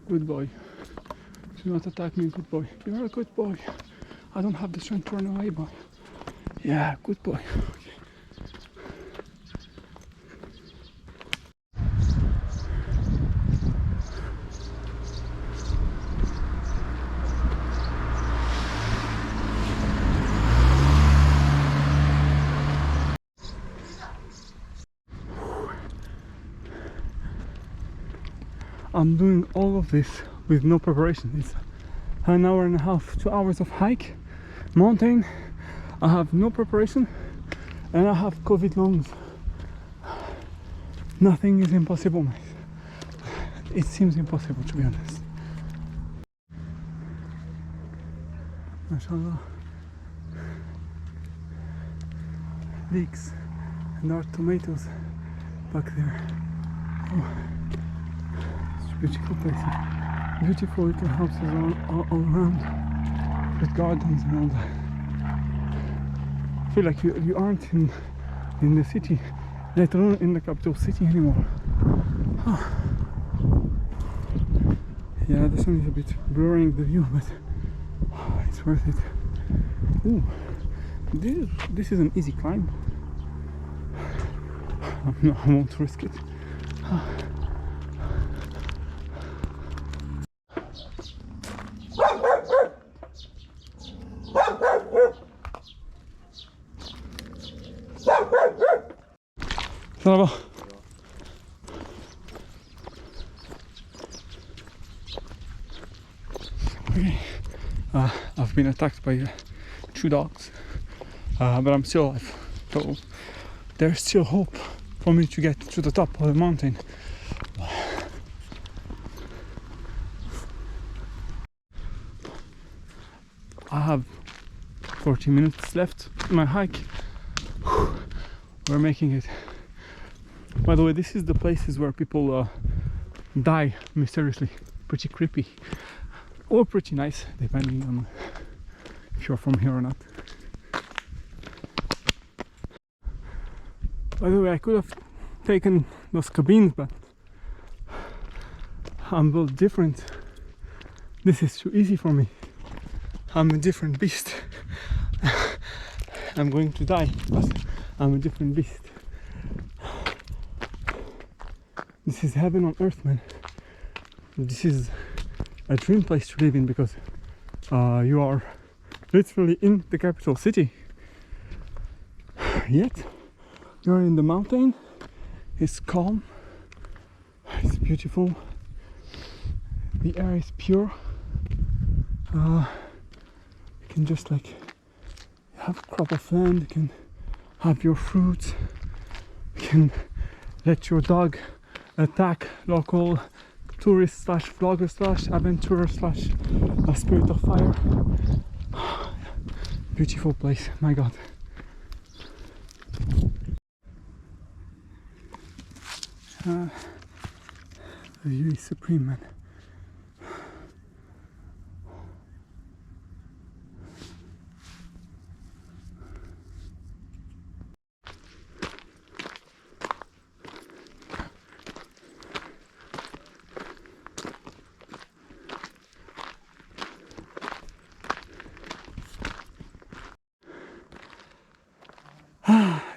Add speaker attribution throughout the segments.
Speaker 1: Good boy. Do not attack me, good boy. You're a good boy. I don't have the strength to run away, boy. Yeah, good boy. Okay. I'm doing all of this with no preparation. It's an hour and a half, 2 hours of hike, mountain. I have no preparation and I have COVID lungs. Nothing is impossible, mate. It seems impossible, to be honest. MashaAllah. Leeks and our tomatoes back there. Oh. Beautiful place, beautiful little houses all around with gardens and all that. I feel like you aren't in the city, let alone in the capital city anymore. Oh. Yeah, the sun is a bit blurring the view, but it's worth it. Ooh, this is an easy climb. No, I won't risk it. Sarajevo. Okay, I've been attacked by 2 dogs, but I'm still alive, so there's still hope for me to get to the top of the mountain. I have 40 minutes left in my hike. We're making it. By the way, this is the places where people die mysteriously. Pretty creepy or pretty nice, depending on if you're from here or not. By the way, I could have taken those cabins, but I'm built different. This is too easy for me. I'm a different beast. I'm going to die, but I'm a different beast. This is heaven on earth, man. This is a dream place to live in because you are literally in the capital city. Yet you're in the mountain. It's calm. It's beautiful. The air is pure. You can just like have a crop of land. You can have your fruits. You can let your dog attack local tourists slash vloggers slash adventurers slash a spirit of fire. Beautiful place, my god. The view is supreme, man.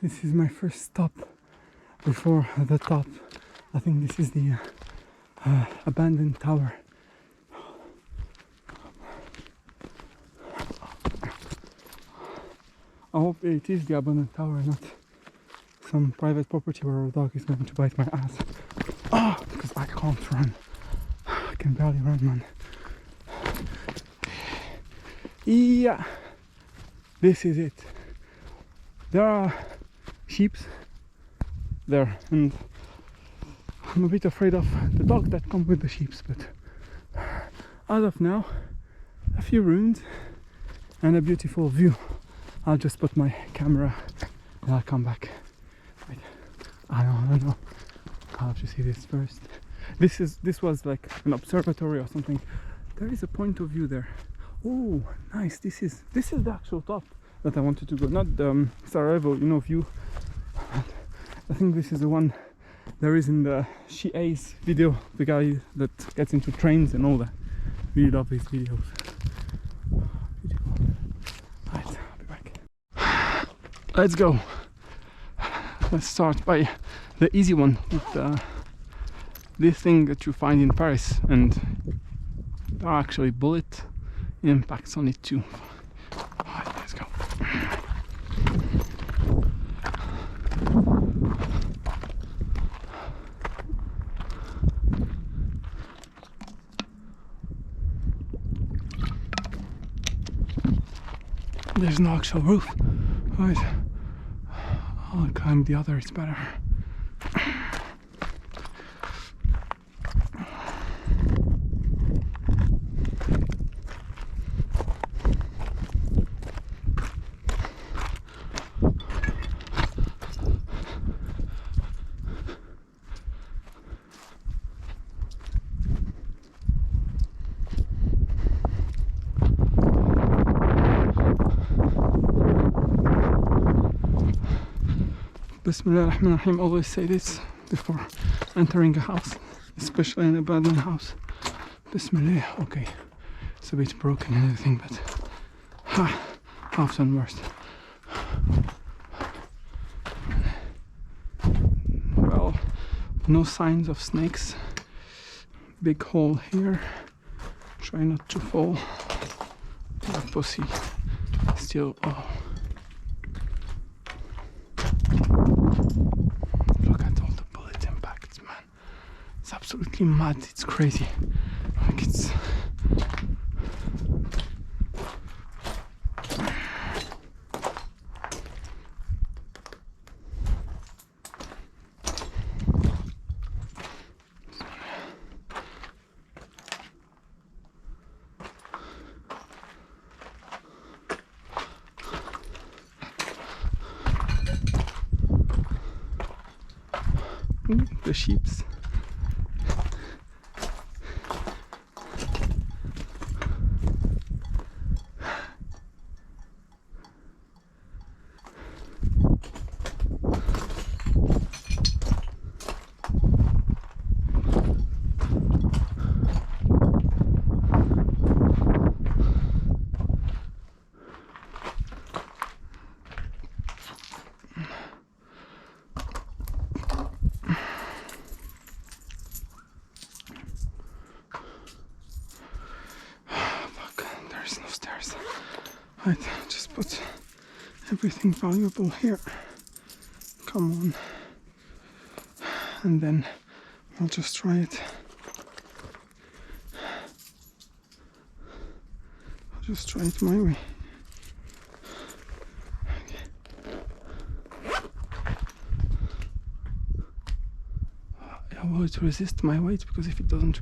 Speaker 1: This is my first stop before the top. I think this is the abandoned tower. I hope it is the abandoned tower, not some private property where a dog is going to bite my ass. Ah, because I can't run. I can barely run, man. Yeah, this is it. There are sheep there, and I'm a bit afraid of the dog that come with the sheep, but as of now, a few ruins and a beautiful view. I'll just put my camera and I'll come back. Wait, I don't know. I'll have to see this first. This was like an observatory or something. There is a point of view there. Oh, nice. This is the actual top that I wanted to go, not the Sarajevo, view. I think this is the one there is in the She Ace video, the guy that gets into trains and all that. Really love his videos. Beautiful. Right, I'll be back. Let's go. Let's start by the easy one with this thing that you find in Paris, and there are actually bullet impacts on it too. Alright, let's go. There's no actual roof. Right. I'll climb the other, it's better. Bismillah ar-Rahman ar-Rahim. Always say this before entering a house, especially an abandoned house. Bismillah. Okay, it's a bit broken and everything, but I've done worse. Well, no signs of snakes. Big hole here. Try not to fall. That pussy still. Oh. Look at all the bullet impacts, man. It's absolutely mad. It's crazy. Like it's. The sheeps. Right, just put everything valuable here. Come on. And then I'll just try it. I'll just try it my way. Will it resist my weight? Because if it doesn't,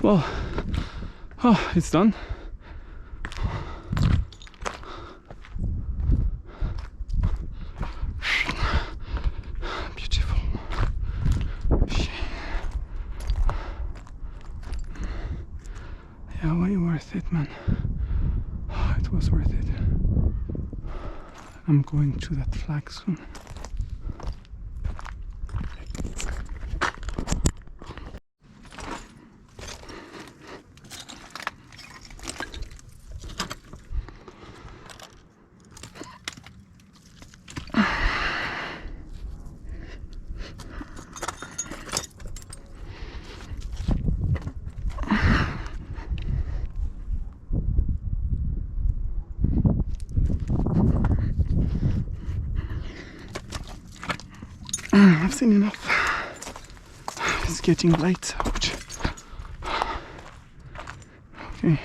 Speaker 1: well, it's done. Beautiful. Yeah, way worth it, man. It was worth it. I'm going to that flag soon. I've seen enough. It's getting late. Ouch. Okay.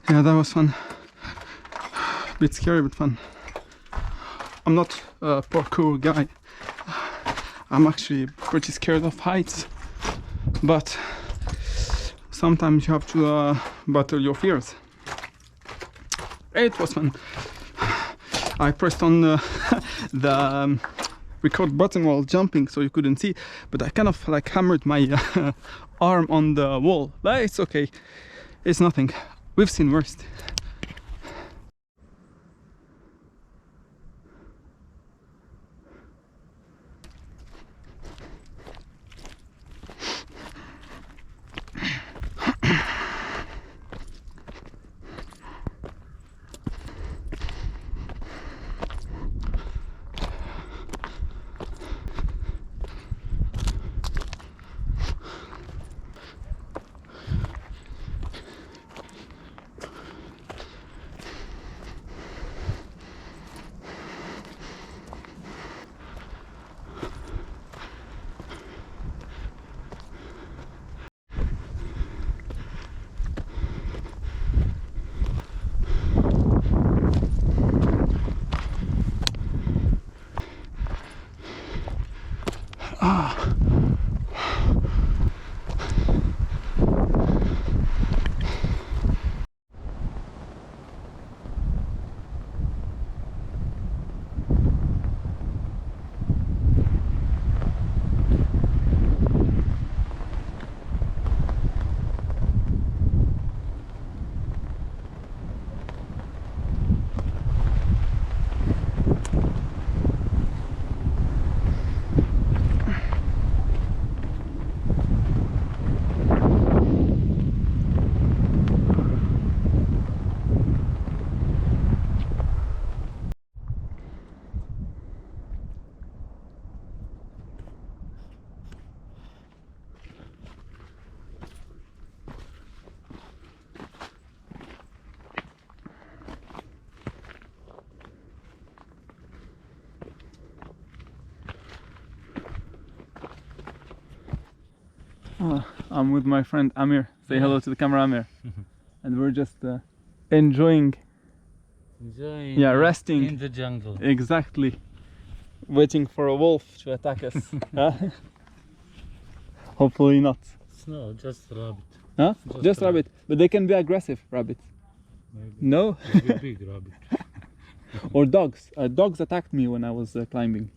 Speaker 1: Yeah, that was fun. A bit scary, but fun. I'm not a parkour guy. I'm actually pretty scared of heights, but sometimes you have to battle your fears. It was fun. I pressed on the record button while jumping, so you couldn't see, but I kind of like hammered my arm on the wall. But it's okay. It's nothing. We've seen worse. I'm with my friend Amir. Say hello to the camera, Amir. And we're just enjoying, yeah, resting
Speaker 2: in the jungle.
Speaker 1: Exactly. Waiting for a wolf to attack us. Hopefully not.
Speaker 2: No, just rabbit.
Speaker 1: Huh? Just rabbit. But they can be aggressive, rabbits.
Speaker 2: Maybe.
Speaker 1: No?
Speaker 2: Maybe big rabbit.
Speaker 1: Or dogs. Dogs attacked me when I was climbing.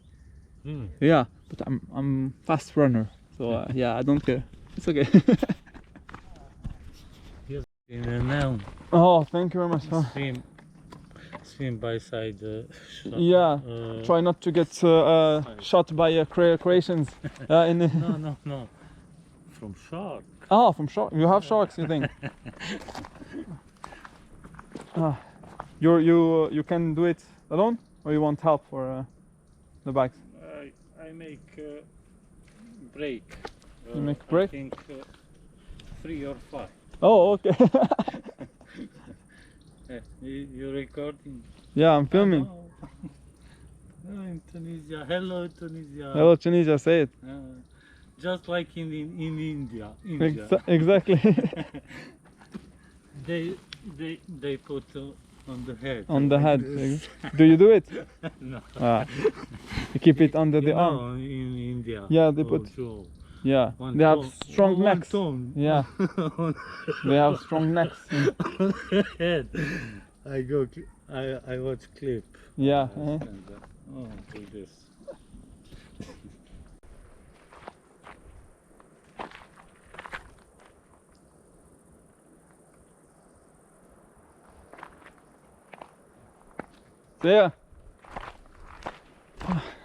Speaker 2: Really?
Speaker 1: Yeah, but I'm fast runner, so yeah, I don't care. It's okay.
Speaker 2: Yes. In a now.
Speaker 1: Oh, thank you very much.
Speaker 2: Swim by side.
Speaker 1: Yeah, try not to get shot by Croatians.
Speaker 2: No. From shark.
Speaker 1: Oh, from shark. You have sharks, you think? You can do it alone, or you want help for the bikes?
Speaker 2: I make break.
Speaker 1: You make break?
Speaker 2: I think 3 or 5.
Speaker 1: Oh, okay.
Speaker 2: You recording?
Speaker 1: Yeah, I'm filming.
Speaker 2: Oh, in Tunisia. Hello, Tunisia.
Speaker 1: Hello, Tunisia. Say it.
Speaker 2: Just like in India.
Speaker 1: Exactly.
Speaker 2: They put on the head.
Speaker 1: On the head. Do you do it?
Speaker 2: No.
Speaker 1: You keep it under the arm.
Speaker 2: No, in India.
Speaker 1: Yeah, they put. Yeah, they have strong necks. Yeah, they have strong necks.
Speaker 2: On the head. I watch clip.
Speaker 1: Yeah.
Speaker 2: Oh, do this.
Speaker 1: So yeah,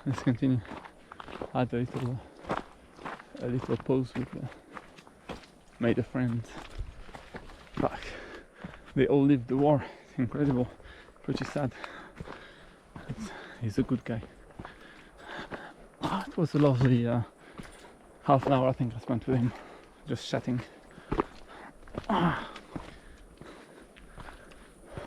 Speaker 1: let's continue. I had a little pose with made a friend. Fuck. They all lived the war. It's incredible. Pretty sad. He's a good guy. It was a lovely half an hour I think I spent with him, just chatting.